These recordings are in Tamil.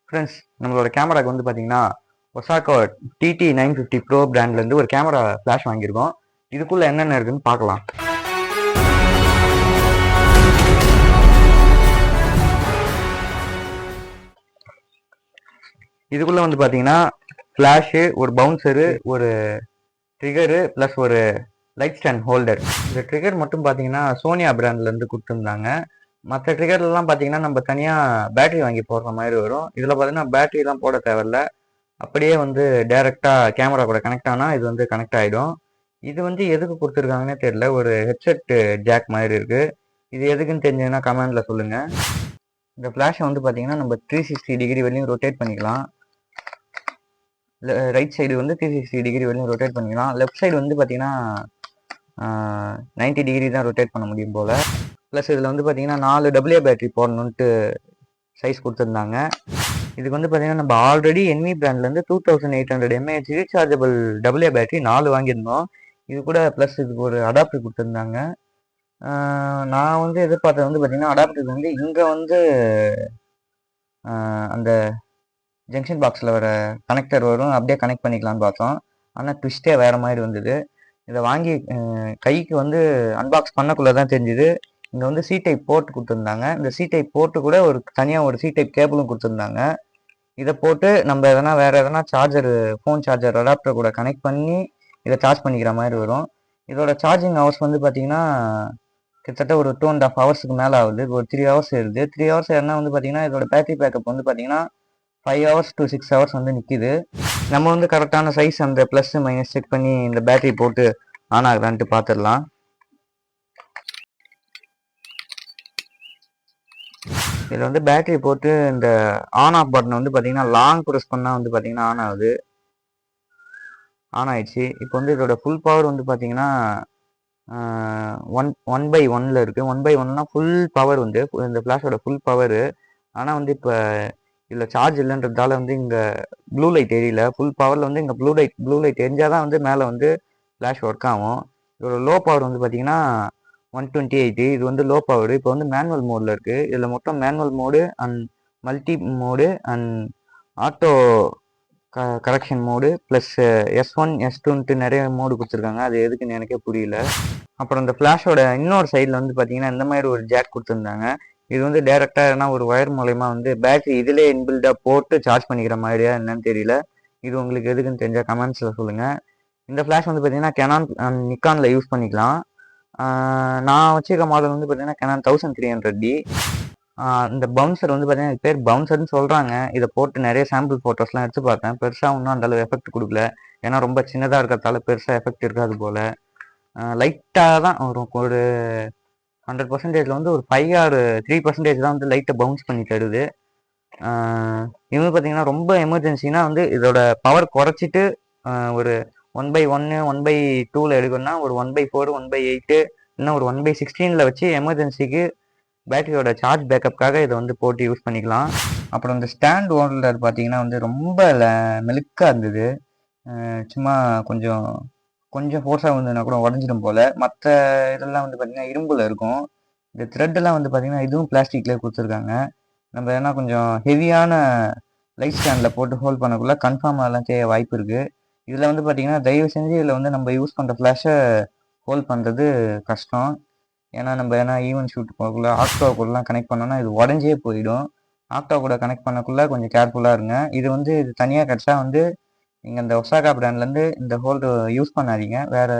ஃப்ரெண்ட்ஸ், நம்மளோட கேமராக்கு வந்து பார்த்தீங்கன்னா ஒசாக்கா TT950 ப்ரோ பிராண்ட்லேருந்து ஒரு கேமரா ஃப்ளாஷ் வாங்கியிருக்கோம். இதுக்குள்ளே என்னென்ன இருக்குன்னு பார்க்கலாம். இதுக்குள்ளே வந்து பார்த்தீங்கன்னா ஃப்ளாஷு, ஒரு பவுன்சரு, ஒரு ட்ரிகரு ப்ளஸ் ஒரு லைட் ஸ்டாண்ட் ஹோல்டர். இந்த ட்ரிகர் மட்டும் பார்த்தீங்கன்னா சோனியா பிராண்ட்லேருந்து கொடுத்துருந்தாங்க. மற்ற ட்ரிகர்லாம் பார்த்தீங்கன்னா நம்ம தனியாக பேட்டரி வாங்கி போடுற மாதிரி வரும். இதில் பார்த்தீங்கன்னா பேட்டரிலாம் போட தேவையில்ல. அப்படியே வந்து டைரெக்டாக கேமரா கூட கனெக்ட் ஆனால் இது வந்து கனெக்ட் ஆகிடும். இது வந்து எதுக்கு கொடுத்துருக்காங்கன்னே தெரியல. ஒரு ஹெட்செட் ஜாக் மாதிரி இருக்குது. இது எதுக்குன்னு தெரிஞ்சதுன்னா கமெண்டில் சொல்லுங்கள். இந்த ஃப்ளாஷை வந்து பார்த்தீங்கன்னா நம்ம 360 டிகிரி வரையும் ரொட்டேட் பண்ணிக்கலாம். ரைட் சைடு வந்து 360 டிகிரி வரையும் ரொட்டேட் பண்ணிக்கலாம். லெஃப்ட் சைடு வந்து பார்த்தீங்கன்னா 90 டிகிரி தான் ரொட்டேட் பண்ண முடியும் போல். ப்ளஸ் இதில் வந்து பார்த்தீங்கன்னா 4 AA பேட்டரி போடணுன்ட்டு சைஸ் கொடுத்துருந்தாங்க. இதுக்கு வந்து பார்த்தீங்கன்னா நம்ம ஆல்ரெடி என்வி பிராண்ட்லேருந்து 2800 mAh ரீசார்ஜபிள் AA பேட்டரி 4 வாங்கியிருந்தோம். இது கூட ப்ளஸ் இதுக்கு ஒரு அடாப்டர் கொடுத்துருந்தாங்க. நான் வந்து எதிர்பார்த்தது வந்து பார்த்தீங்கன்னா அடாப்டர் வந்து இங்கே வந்து அந்த ஜங்ஷன் பாக்ஸில் வர கனெக்டர் வரும், அப்படியே கனெக்ட் பண்ணிக்கலான்னு பார்த்தோம். ஆனால் ட்விஸ்டே வேறு மாதிரி வந்தது. இதை வாங்கி கைக்கு வந்து அன்பாக்ஸ் பண்ணக்குள்ளே தான் தெரிஞ்சுது இங்கே வந்து C டைப் போர்ட் கொடுத்துருந்தாங்க. இந்த C டைப் போர்ட்டு கூட ஒரு தனியாக ஒரு C டைப் கேபிளும் கொடுத்துருந்தாங்க. இதை போட்டு நம்ம வேறு எதனா சார்ஜர், ஃபோன் சார்ஜர் அடாப்டர் கூட கனெக்ட் பண்ணி இதை சார்ஜ் பண்ணிக்கிற மாதிரி வரும். இதோட சார்ஜிங் ஹவர்ஸ் வந்து பார்த்தீங்கன்னா கிட்டத்தட்ட ஒரு 2.5 ஹவர்ஸுக்கு மேலே ஆகுது. ஒரு 3 ஹவர்ஸ் ஏறுது. 3 ஹவர்ஸ் ஏறினா வந்து பார்த்தீங்கன்னா இதோட பேட்டரி பேக்கப் வந்து பார்த்தீங்கன்னா 5 ஹவர்ஸ் to 6 ஹவர்ஸ் வந்து நிற்கிது. நம்ம வந்து கரெக்டான சைஸ் அந்த ப்ளஸ் மைனஸ் செக் பண்ணி இந்த பேட்டரி போட்டு ஆன் ஆகுதான்ட்டு பார்த்துடலாம். இதில் வந்து பேட்டரி போட்டு இந்த ஆன் ஆஃப் பட்டனை வந்து பார்த்தீங்கன்னா லாங் ப்ரெஸ் பண்ணால் வந்து பார்த்தீங்கன்னா ஆன் ஆகுது. ஆன் ஆயிடுச்சு. இப்போ வந்து இதோட ஃபுல் பவர் வந்து பார்த்தீங்கன்னா 1/1 இருக்குது. 1/1னா ஃபுல் பவர் வந்து இந்த ஃப்ளாஷோட ஃபுல் பவரு. ஆனால் வந்து இப்போ இதில் சார்ஜ் இல்லைன்றதால வந்து இங்கே ப்ளூ லைட் எரியல. ஃபுல் பவரில் வந்து இங்கே ப்ளூ லைட் எரிஞ்சால் தான் வந்து மேலே வந்து ஃப்ளாஷ் ஒர்க் ஆகும். இதோட லோ பவர் வந்து பார்த்தீங்கன்னா 128. இது வந்து லோ பவர். இப்போ வந்து மேனுவல் மோடில் இருக்குது. இதில் மொத்தம் manual mode and multi mode and auto correction mode plus S1 S2ன்ட்டு நிறைய மோடு கொடுத்துருக்காங்க. அது எதுக்குன்னு எனக்கே புரியல. அப்புறம் இந்த ஃப்ளாஷோட இன்னொரு சைடில் வந்து பார்த்தீங்கன்னா இந்த மாதிரி ஒரு ஜாக் கொடுத்துருந்தாங்க. இது வந்து டேரெக்டாக எதனா ஒரு ஒயர் மூலயமா வந்து பேட்டரி இதிலே இன்பில்டாக போட்டு சார்ஜ் பண்ணிக்கிற மாதிரியா என்னன்னு தெரியல. இது உங்களுக்கு எதுக்குன்னு தெரிஞ்சால் கமெண்ட்ஸில் சொல்லுங்கள். இந்த ஃப்ளாஷ் வந்து பார்த்தீங்கன்னா கெனான் நிக்கானில் யூஸ் பண்ணிக்கலாம். நான் வச்சுருக்க மாடல் வந்து பார்த்தீங்கன்னா கெனான் 1300D. இந்த பவுன்சர் வந்து பார்த்தீங்கன்னா இது பேர் பவுன்சர்னு சொல்கிறாங்க. இதை போட்டு நிறைய சாம்பிள் ஃபோட்டோஸ்லாம் எடுத்து பார்த்தேன். பெருசாக ஒன்றும் அந்தளவு எஃபெக்ட் கொடுக்கல. ஏன்னா ரொம்ப சின்னதாக இருக்கிறதால பெருசாக எஃபெக்ட் இருக்காது போல். லைட்டாக தான் ஒரு 100%ல் வந்து ஒரு 5 or 3% தான் வந்து லைட்டை பவுன்ஸ் பண்ணி தருது. இது வந்து பார்த்தீங்கன்னா ரொம்ப எமர்ஜென்சினா வந்து இதோட பவர் குறைச்சிட்டு ஒரு 1/1 1/2ல் எடுக்கணும்னா ஒரு 1/4 1/8 இன்னும் ஒரு 1/16ல் வச்சு எமர்ஜென்சிக்கு பேட்டரியோட சார்ஜ் பேக்கப்புக்காக இதை வந்து போட்டு யூஸ் பண்ணிக்கலாம். அப்புறம் இந்த ஸ்டாண்ட் ஹோல்டர் பார்த்தீங்கன்னா வந்து ரொம்ப மெலுக்காக இருந்தது. சும்மா கொஞ்சம் ஃபோர்ஸாக இருந்ததுன்னா கூட உடஞ்சிடும் போல். மற்ற இதெல்லாம் வந்து பார்த்திங்கன்னா இரும்பில் இருக்கும். இந்த த்ரெட்டெல்லாம் வந்து பார்த்திங்கன்னா இதுவும் பிளாஸ்டிக்லேயே கொடுத்துருக்காங்க. நம்ம ஏன்னா கொஞ்சம் ஹெவியான லைட் ஸ்டாண்டில் போட்டு ஹோல்ட் பண்ணக்குள்ளே கன்ஃபார்ம் அதெல்லாம் செய்ய வாய்ப்பு இருக்குது. இதில் வந்து பார்த்திங்கன்னா தயவு செஞ்சு இதில் வந்து நம்ம யூஸ் பண்ணுற ஃப்ளாஷை ஹோல்ட் பண்ணுறது கஷ்டம். ஏன்னா நம்ம ஈவென்ட் ஷூட் போகக்குள்ள ஆக்டோ கூடலாம் கனெக்ட் பண்ணோன்னா இது உடஞ்சே போயிடும். ஆக்டோ கூட கனெக்ட் பண்ணக்குள்ளே கொஞ்சம் கேர்ஃபுல்லாக இருங்க. இது தனியாக கிடச்சா வந்து நீங்கள் இந்த ஒசாகா பிராண்ட்லேருந்து இந்த ஹோல்டர் யூஸ் பண்ணாதீங்க. வேறு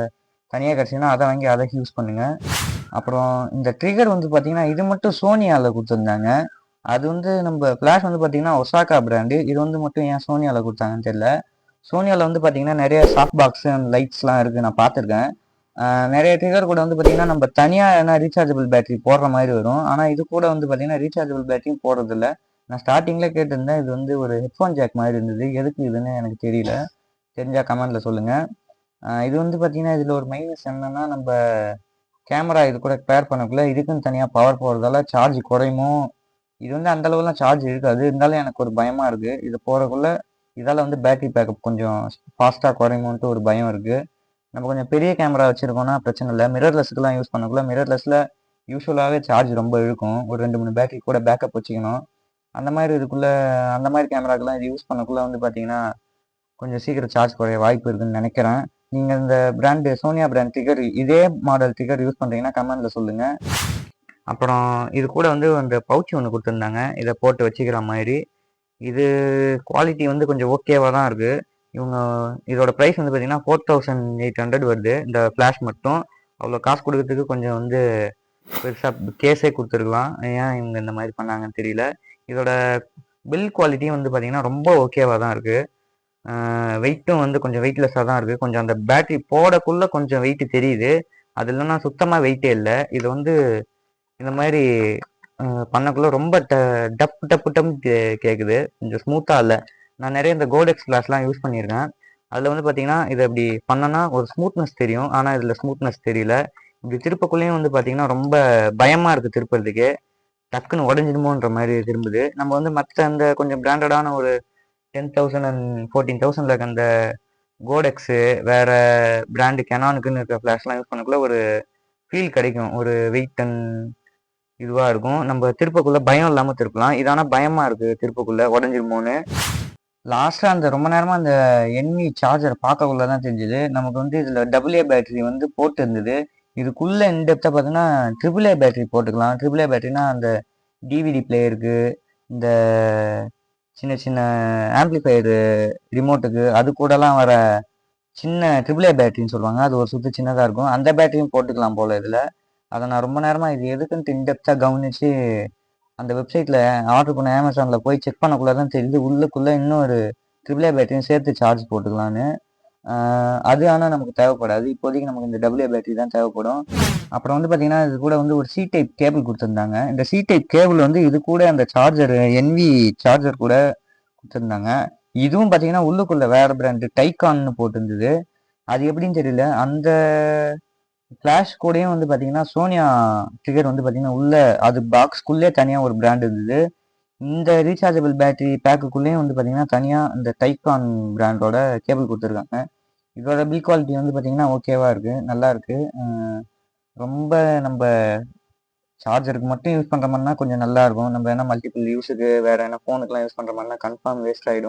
தனியாக கிடச்சிங்கன்னா அதை வாங்கி அதை யூஸ் பண்ணுங்கள். அப்புறம் இந்த ட்ரிகர் வந்து பார்த்திங்கன்னா இது மட்டும் சோனியாவில் கொடுத்துருந்தாங்க. அது வந்து நம்ம ஃப்ளாஷ் வந்து பார்த்திங்கன்னா ஒசாகா பிராண்டு. இது வந்து மட்டும் ஏன் சோனியாவில் கொடுத்தாங்கன்னு தெரியல. சோனியாவில் வந்து பார்த்திங்கன்னா நிறைய சாஃப்ட் பாக்ஸு அண்ட் லைட்ஸ்லாம் இருக்குது, நான் பார்த்துருக்கேன். நிறைய ட்ரிகர் கூட வந்து பார்த்திங்கன்னா நம்ம தனியாக ரீசார்ஜபிள் பேட்டரி போடுற மாதிரி வரும். ஆனால் இது கூட வந்து பார்த்திங்கன்னா ரீசார்ஜபிள் பேட்டரியும் போடுறதில்ல. நான் ஸ்டார்டிங்கில் கேட்டிருந்தேன். இது வந்து ஒரு ஹெட்ஃபோன் ஜாக் மாதிரி இருந்தது. எதுக்கு இதுன்னு எனக்கு தெரியல. தெரிஞ்சால் கமெண்டில் சொல்லுங்கள். இது வந்து பார்த்திங்கன்னா இதில் ஒரு மைனஸ் என்னென்னா நம்ம கேமரா இது கூட பேர் பண்ணக்குள்ளே இதுக்குன்னு தனியாக பவர் போகிறதால சார்ஜ் குறையுமோ. இது வந்து அந்தளவுலாம் சார்ஜ் இருக்காது. இருந்தாலும் எனக்கு ஒரு பயமாக இருக்குது. இது போகிறக்குள்ளே இதால் வந்து பேட்டரி பேக்கப் கொஞ்சம் ஃபாஸ்ட்டாக குறையுமோன்ட்டு ஒரு பயம் இருக்குது. நம்ம கொஞ்சம் பெரிய கேமரா வச்சுருக்கோன்னா பிரச்சனை இல்லை. மிரர்லெஸ்க்குலாம் யூஸ் பண்ணக்குள்ள மிரர்லெஸ்ஸில் யூஸ்வலாகவே சார்ஜ் ரொம்ப இழுக்கும். ஒரு 2-3 பேட்டரி கூட பேக்கப் வச்சுக்கணும். அந்த மாதிரி இதுக்குள்ள அந்த மாதிரி கேமராக்கெல்லாம் இது யூஸ் பண்ணக்குள்ள வந்து பார்த்தீங்கன்னா கொஞ்சம் சீக்கிரம் சார்ஜ் குறைய வாய்ப்பு இருக்குன்னு நினைக்கிறேன். நீங்கள் இந்த பிராண்டு சோனியா பிராண்ட் ட்ரிகர் இதே மாடல் ட்ரிகர் யூஸ் பண்ணுறீங்கன்னா கமெண்ட்ல சொல்லுங்கள். அப்புறம் இது கூட வந்து அந்த பவுச் ஒன்று கொடுத்துருந்தாங்க, இதை போட்டு வச்சுக்கிற மாதிரி. இது குவாலிட்டி வந்து கொஞ்சம் ஓகேவாக தான் இருக்குது. இவங்க இதோட ப்ரைஸ் வந்து பார்த்தீங்கன்னா 4800 வருது இந்த ஃப்ளாஷ் மட்டும். அவ்வளோ காசு கொடுக்கறதுக்கு கொஞ்சம் வந்து பெருசாக கேஸே கொடுத்துருக்கலாம். ஏன் இவங்க இந்த மாதிரி பண்ணாங்கன்னு தெரியல. இதோட பில் குவாலிட்டியும் வந்து பார்த்தீங்கன்னா ரொம்ப ஓகேவாக தான் இருக்குது. வெயிட்டும் வந்து கொஞ்சம் வெயிட்லெஸ்ஸாக தான் இருக்குது. கொஞ்சம் அந்த பேட்டரி போடக்குள்ளே கொஞ்சம் வெயிட்டு தெரியுது. அது இல்லைன்னா சுத்தமாக வெயிட்டே இல்லை. இது வந்து இந்த மாதிரி பண்ணக்குள்ள ரொம்ப டப்பு டப்பு டப்பு கேட்குது. கொஞ்சம் ஸ்மூத்தாக இல்லை. நான் நிறைய இந்த கோடெக்ஸ் கிளாஸ்லாம் யூஸ் பண்ணியிருக்கேன். அதில் வந்து பார்த்தீங்கன்னா இதை இப்படி பண்ணனா ஒரு ஸ்மூத்னஸ் தெரியும். ஆனால் இதில் ஸ்மூத்னஸ் தெரியல. இப்படி திருப்பக்குள்ளேயும் வந்து பார்த்தீங்கன்னா ரொம்ப பயமாக இருக்குது திருப்புறதுக்கு. டக்குன்னு உடஞ்சிடுமோன்ற மாதிரி திரும்புது. நம்ம வந்து மற்ற அந்த கொஞ்சம் பிராண்டடான ஒரு 10,000 அண்ட் 14,000 இருக்க அந்த கோடெக்ஸு வேற பிராண்டு கெனானுக்குன்னு இருக்கிற ஃப்ளாஷ்லாம் யூஸ் பண்ணக்குள்ள ஒரு ஃபீல் கிடைக்கும். ஒரு வெயிட் அண்ட் இதுவாக இருக்கும். நம்ம திருப்பக்குள்ள பயம் இல்லாமல் திருப்பலாம். இது ஆனால் பயமாக இருக்குது திருப்பக்குள்ள உடஞ்சிருமோன்னு. லாஸ்ட்டாக அந்த ரொம்ப நேரமாக அந்த என்வி சார்ஜர் பார்க்கக்குள்ள தான் தெரிஞ்சுது. நமக்கு வந்து இதில் AA பேட்டரி வந்து போட்டு இருந்தது. இதுக்குள்ளே இன்டெப்த்தாக பார்த்தீங்கன்னா AAA பேட்டரி போட்டுக்கலாம். AAA பேட்டரினா அந்த டிவிடி பிளேயருக்கு, இந்த சின்ன சின்ன ஆம்பிளிஃபையரு ரிமோட்டுக்கு அது கூடலாம் வர சின்ன AAA பேட்டரின்னு சொல்லுவாங்க. அது ஒரு சுத்து சின்னதாக இருக்கும். அந்த பேட்டரியும் போட்டுக்கலாம் போல் இதில். அதை நான் ரொம்ப நேரமாக இது எதுக்குன்ட்டு இன்டெப்த்தாக கவனித்து அந்த வெப்சைட்டில் ஆர்டர் பண்ண அமேசானில் போய் செக் பண்ணக்குள்ளே தான் தெரியுது உள்ளுக்குள்ளே இன்னும் ஒரு AAA பேட்டரியும் சேர்த்து சார்ஜ் போட்டுக்கலான்னு. அது ஆனால் நமக்கு தேவைப்படாது. இப்போதைக்கு நமக்கு இந்த AA பேட்டரி தான் தேவைப்படும். அப்புறம் வந்து பார்த்தீங்கன்னா இது கூட வந்து ஒரு C டைப் கேபிள் கொடுத்துருந்தாங்க. இந்த C டைப் கேபிள் வந்து இது கூட அந்த சார்ஜர் என்வி சார்ஜர் கூட கொடுத்துருந்தாங்க. இதுவும் பார்த்தீங்கன்னா உள்ளுக்குள்ள வேற பிராண்டு டைகான்னு போட்டிருந்தது. அது எப்படின்னு தெரியல. அந்த ஃப்ளாஷ் கூடயும் வந்து பார்த்தீங்கன்னா சோனியா ட்ரிகர் வந்து பார்த்தீங்கன்னா உள்ள அது பாக்ஸ்க்குள்ளே தனியாக ஒரு பிராண்ட் இருந்தது. இந்த ரீசார்ஜபிள் பேட்டரி பேக்குக்குள்ளேயும் வந்து பார்த்தீங்கன்னா தனியாக இந்த டைகான் பிராண்டோட கேபிள் கொடுத்துருக்காங்க. இதோட பில் குவாலிட்டி வந்து பார்த்தீங்கன்னா ஓகேவா இருக்குது, நல்லா இருக்குது. ரொம்ப நம்ம சார்ஜருக்கு மட்டும் யூஸ் பண்ணுற மாதிரினா கொஞ்சம் நல்லா இருக்கும். நம்ம என்ன மல்டிபிள் யூஸுக்கு வேற என்ன ஃபோனுக்குலாம் யூஸ் பண்ணுற மாதிரினா கன்ஃபார்ம் வேஸ்ட் ஆகிடும்.